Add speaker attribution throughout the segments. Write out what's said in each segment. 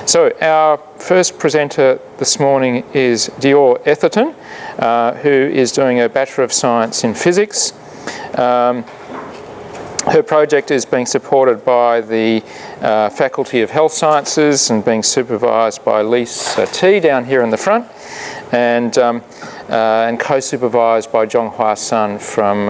Speaker 1: So our first presenter this morning is Dior Etherton, who is doing a Bachelor of Science in Physics. Her project is being supported by the Faculty of Health Sciences and being supervised by Lisa T down here in the front, and co-supervised by Zhonghua Sun from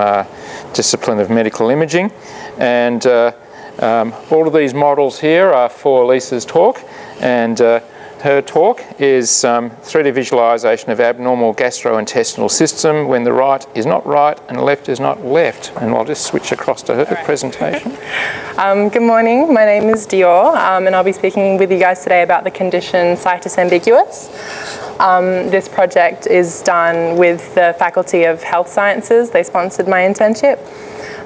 Speaker 1: Discipline of Medical Imaging. And all of these models here are for Lisa's talk, and her talk is 3D visualisation of abnormal gastrointestinal system when the right is not right and the left is not left. And I'll just switch across to her presentation.
Speaker 2: Good morning, my name is Dior, and I'll be speaking with you guys today about the condition situs ambiguus. This project is done with the Faculty of Health Sciences. They sponsored my internship.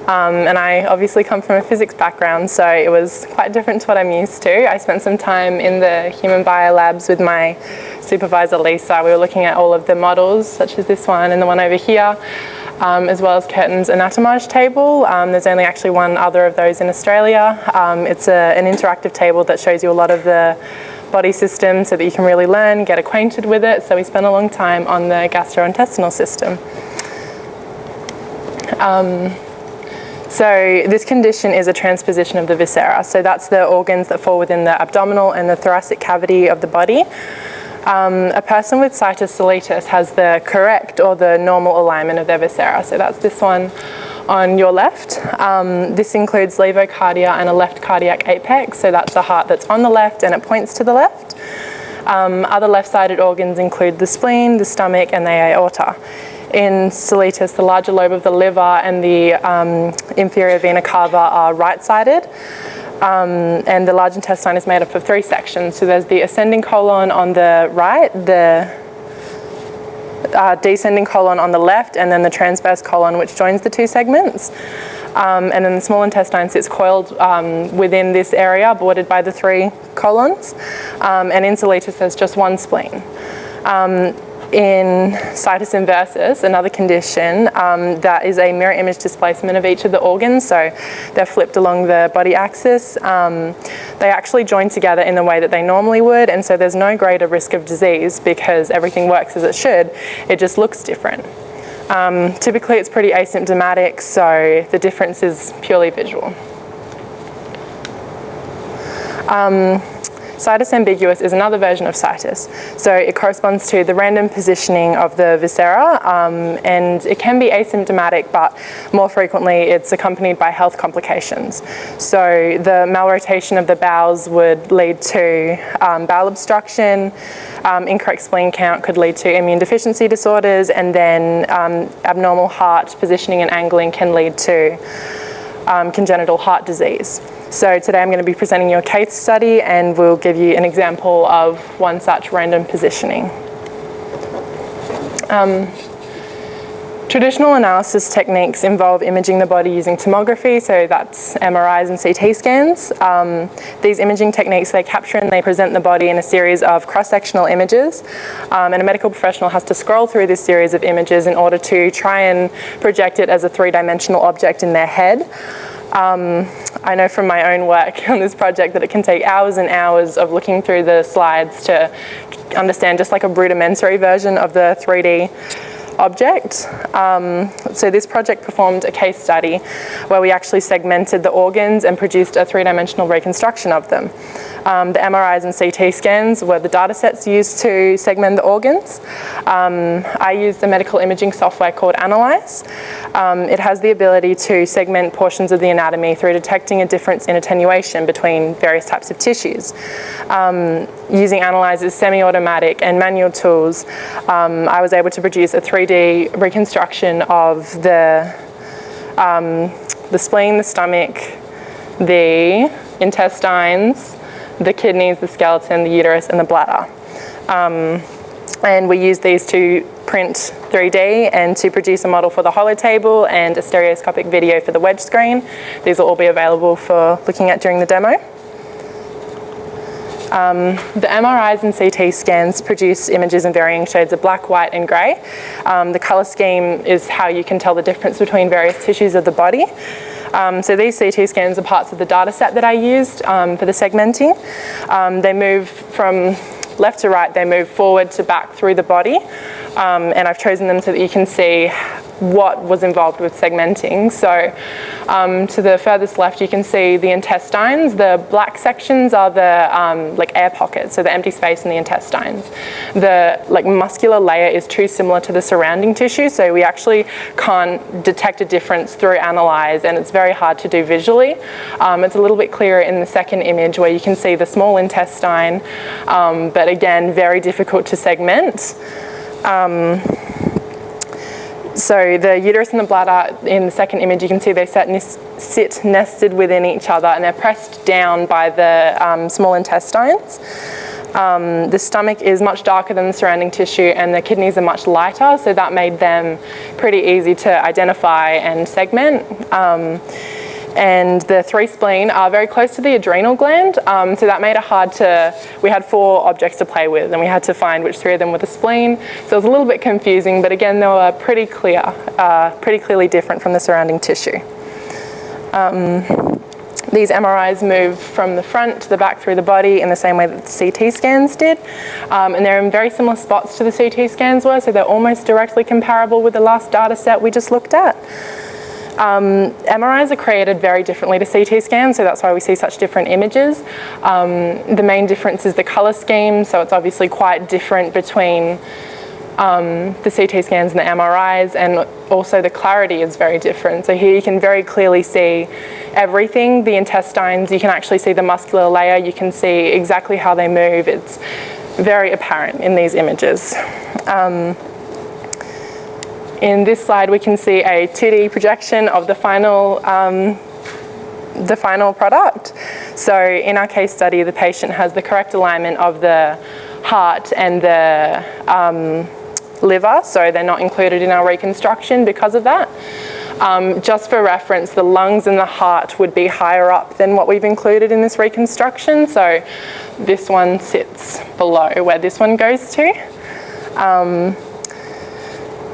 Speaker 2: And I obviously come from a physics background, so it was quite different to what I'm used to. I spent some time in the human bio labs with my supervisor Lisa. We were looking at all of the models, such as this one and the one over here, as well as Curtin's anatomage table. There's only actually one other of those in Australia. It's an interactive table that shows you a lot of the body system so that you can really learn, get acquainted with it. So we spent a long time on the gastrointestinal system. So this condition is a transposition of the viscera. So that's the organs that fall within the abdominal and the thoracic cavity of the body. A person with situs soletus has the correct or the normal alignment of their viscera. So that's this one on your left. This includes levocardia and a left cardiac apex. So that's a heart that's on the left and it points to the left. Other left-sided organs include the spleen, the stomach, and the aorta. In soletus, the larger lobe of the liver and the inferior vena cava are right-sided, and the large intestine is made up of 3 sections. So there's the ascending colon on the right, the descending colon on the left, and then the transverse colon, which joins the 2 segments. And then the small intestine sits coiled within this area, bordered by the 3 colons. And in soletus, there's just 1 spleen. In situs inversus, another condition, that is a mirror image displacement of each of the organs, so they're flipped along the body axis. They actually join together in the way that they normally would, and so there's no greater risk of disease because everything works as it should. It just looks different. Typically it's pretty asymptomatic, so the difference is purely visual. Situs ambiguus is another version of situs. So it corresponds to the random positioning of the viscera, and it can be asymptomatic, but more frequently it's accompanied by health complications. So the malrotation of the bowels would lead to bowel obstruction, incorrect spleen count could lead to immune deficiency disorders, and then abnormal heart positioning and angling can lead to congenital heart disease. So today I'm going to be presenting you a case study and we'll give you an example of one such random positioning. Traditional analysis techniques involve imaging the body using tomography, so that's MRIs and CT scans. These imaging techniques, they capture and they present the body in a series of cross-sectional images, and a medical professional has to scroll through this series of images in order to try and project it as a 3-dimensional object in their head. I know from my own work on this project that it can take hours and hours of looking through the slides to understand just like a rudimentary version of the 3D object. So this project performed a case study where we actually segmented the organs and produced a 3-dimensional reconstruction of them. The MRIs and CT scans were the data sets used to segment the organs. I used the medical imaging software called Analyze. It has the ability to segment portions of the anatomy through detecting a difference in attenuation between various types of tissues. Using Analyze's semi-automatic and manual tools, I was able to produce a 3D reconstruction of the spleen, the stomach, the intestines, the kidneys, the skeleton, the uterus, and the bladder. And we use these to print 3D and to produce a model for the hollow table and a stereoscopic video for the wedge screen. These will all be available for looking at during the demo. The MRIs and CT scans produce images in varying shades of black, white, and grey. The colour scheme is how you can tell the difference between various tissues of the body. So these CT scans are parts of the data set that I used for the segmenting. They move from left to right, they move forward to back through the body, and I've chosen them so that you can see what was involved with segmenting. So to the furthest left, you can see the intestines. The black sections are the like air pockets, so the empty space in the intestines. The like muscular layer is too similar to the surrounding tissue, so we actually can't detect a difference through analyze, and it's very hard to do visually. It's a little bit clearer in the second image where you can see the small intestine, but again, very difficult to segment. So the uterus and the bladder in the second image, you can see they sit nested within each other, and they're pressed down by the small intestines. The stomach is much darker than the surrounding tissue, and the kidneys are much lighter, so that made them pretty easy to identify and segment. And the 3 spleen are very close to the adrenal gland, so that made it hard to, we had 4 objects to play with, and we had to find which 3 of them were the spleen. So it was a little bit confusing, but again, they were pretty clearly different from the surrounding tissue. These MRIs move from the front to the back through the body in the same way that the CT scans did, and they're in very similar spots to the CT scans were, so they're almost directly comparable with the last data set we just looked at. MRIs are created very differently to CT scans, so that's why we see such different images. The main difference is the colour scheme, so it's obviously quite different between the CT scans and the MRIs, and also the clarity is very different. So here you can very clearly see everything, the intestines, you can actually see the muscular layer, you can see exactly how they move. It's very apparent in these images. In this slide, we can see a 2D projection of the final product. So in our case study, the patient has the correct alignment of the heart and the liver, so they're not included in our reconstruction because of that. Just for reference, the lungs and the heart would be higher up than what we've included in this reconstruction, so this one sits below where this one goes to.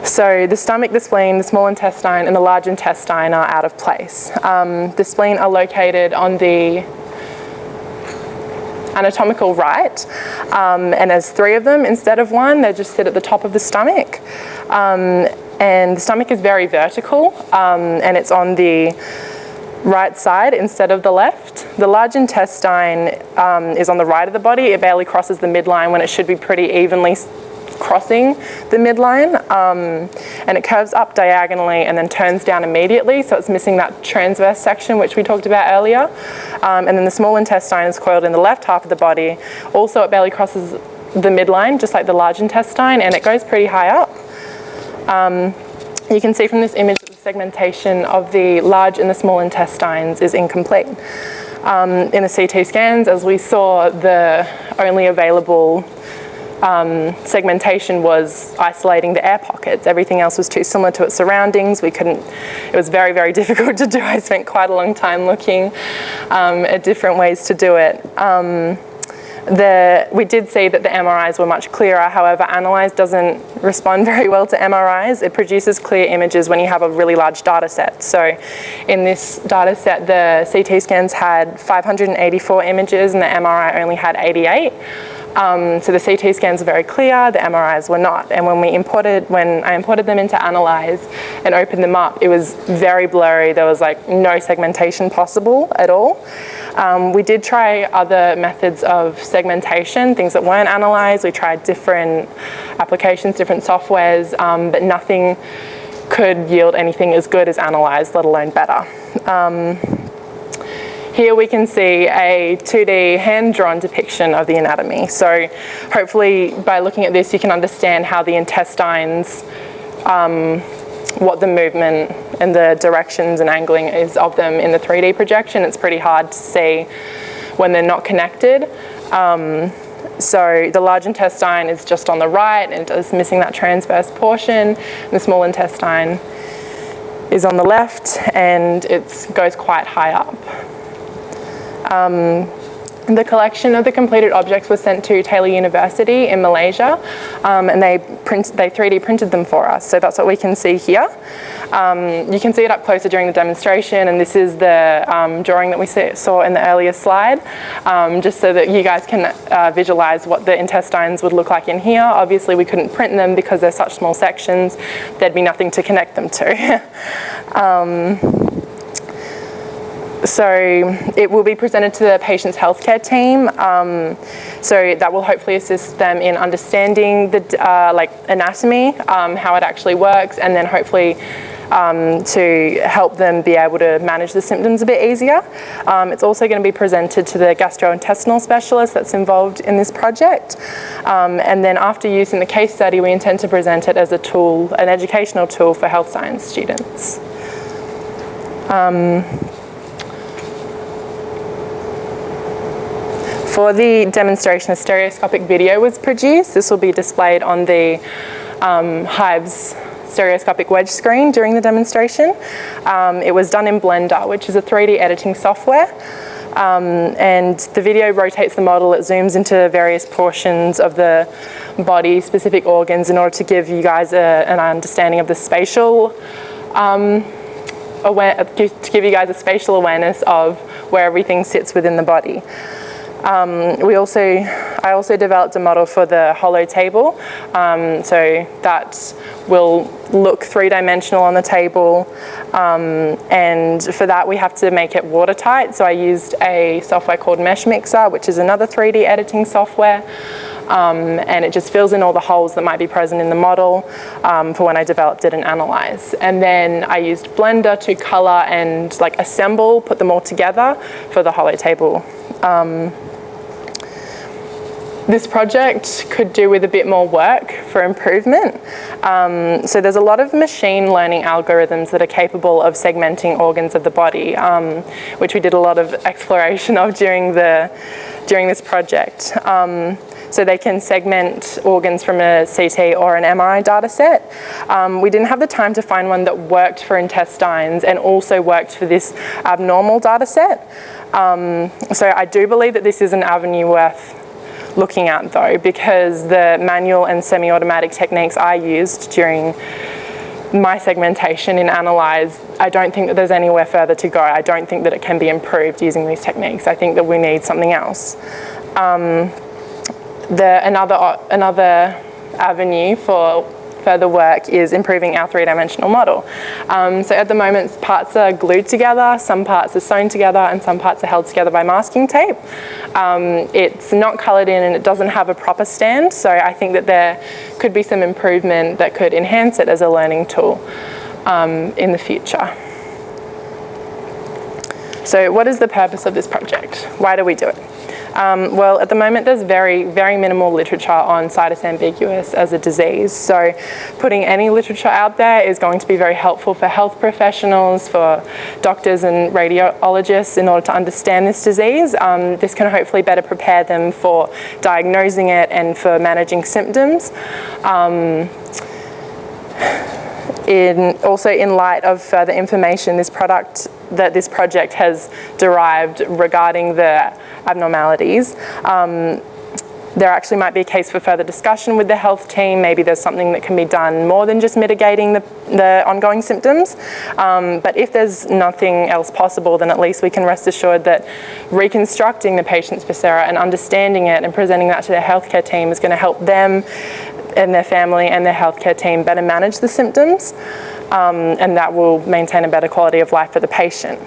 Speaker 2: So the stomach, the spleen, the small intestine and the large intestine are out of place. The spleen are located on the anatomical right, and there's 3 of them instead of 1. They just sit at the top of the stomach. And the stomach is very vertical, and it's on the right side instead of the left. The large intestine is on the right of the body. It barely crosses the midline when it should be pretty evenly crossing the midline, and it curves up diagonally and then turns down immediately, so it's missing that transverse section which we talked about earlier. And then the small intestine is coiled in the left half of the body. Also, it barely crosses the midline, just like the large intestine, and it goes pretty high up. You can see from this image that the segmentation of the large and the small intestines is incomplete. In the CT scans, as we saw, the only available segmentation was isolating the air pockets. Everything else was too similar to its surroundings. It was very, very difficult to do. I spent quite a long time looking at different ways to do it. We did see that the MRIs were much clearer. However, Analyze doesn't respond very well to MRIs. It produces clear images when you have a really large data set. So in this data set, the CT scans had 584 images and the MRI only had 88. So the CT scans are very clear, the MRIs were not. And when I imported them into Analyze and opened them up, it was very blurry. There was like no segmentation possible at all. We did try other methods of segmentation, things that weren't Analyzed. We tried different applications, different softwares, but nothing could yield anything as good as Analyzed, let alone better. Here we can see a 2D hand-drawn depiction of the anatomy. So hopefully by looking at this you can understand how the intestines, what the movement and the directions and angling is of them in the 3D projection. It's pretty hard to see when they're not connected. So the large intestine is just on the right and it's missing that transverse portion. The small intestine is on the left and it goes quite high up. The collection of the completed objects was sent to Taylor University in Malaysia, and they 3D printed them for us. So that's what we can see here. You can see it up closer during the demonstration, and this is the drawing that we saw in the earlier slide, just so that you guys can visualize what the intestines would look like in here. Obviously we couldn't print them because they're such small sections, there'd be nothing to connect them to. So it will be presented to the patient's healthcare team, so that will hopefully assist them in understanding the like anatomy, how it actually works, and then hopefully to help them be able to manage the symptoms a bit easier. It's also going to be presented to the gastrointestinal specialist that's involved in this project, and then after use in the case study we intend to present it as a tool, an educational tool for health science students. For the demonstration, a stereoscopic video was produced. This will be displayed on the HIVE's stereoscopic wedge screen during the demonstration. It was done in Blender, which is a 3D editing software. And the video rotates the model, it zooms into various portions of the body, specific organs, in order to give you guys an understanding of the spatial to give you guys a spatial awareness of where everything sits within the body. I also developed a model for the hollow table, so that will look three-dimensional on the table, and for that we have to make it watertight, so I used a software called Mesh Mixer, which is another 3D editing software, and it just fills in all the holes that might be present in the model for when I developed it and analyze. And then I used Blender to color and like assemble, put them all together for the hollow table. This project could do with a bit more work for improvement. So there's a lot of machine learning algorithms that are capable of segmenting organs of the body, which we did a lot of exploration of during this project. So they can segment organs from a CT or an MRI data set. We didn't have the time to find one that worked for intestines and also worked for this abnormal data set. So I do believe that this is an avenue worth looking at though, because the manual and semi-automatic techniques I used during my segmentation in Analyze, I don't think that there's anywhere further to go. I don't think that it can be improved using these techniques. I think that we need something else. Another avenue for further work is improving our three-dimensional model. So at the moment, parts are glued together, some parts are sewn together, and some parts are held together by masking tape. It's not coloured in and it doesn't have a proper stand, so I think that there could be some improvement that could enhance it as a learning tool in the future. So what is the purpose of this project? Why do we do it? Well, at the moment there's very, very minimal literature on situs ambiguus as a disease, so putting any literature out there is going to be very helpful for health professionals, for doctors and radiologists in order to understand this disease. This can hopefully better prepare them for diagnosing it and for managing symptoms. Also in light of further information this project has derived regarding the abnormalities, there actually might be a case for further discussion with the health team. Maybe there's something that can be done more than just mitigating the ongoing symptoms. But if there's nothing else possible, then at least we can rest assured that reconstructing the patient's viscera and understanding it and presenting that to their healthcare team is going to help them and their family and their healthcare team better manage the symptoms, and that will maintain a better quality of life for the patient.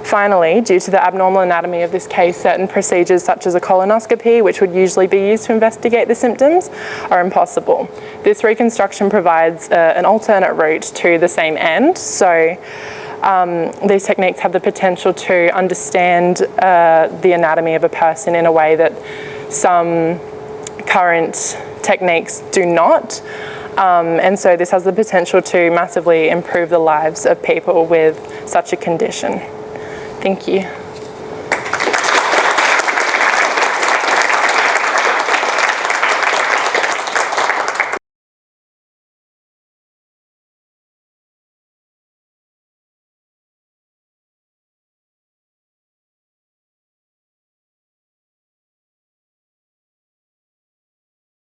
Speaker 2: Finally, due to the abnormal anatomy of this case, certain procedures such as a colonoscopy, which would usually be used to investigate the symptoms, are impossible. This reconstruction provides an alternate route to the same end, so these techniques have the potential to understand the anatomy of a person in a way that some current techniques do not, and so this has the potential to massively improve the lives of people with such a condition. Thank you.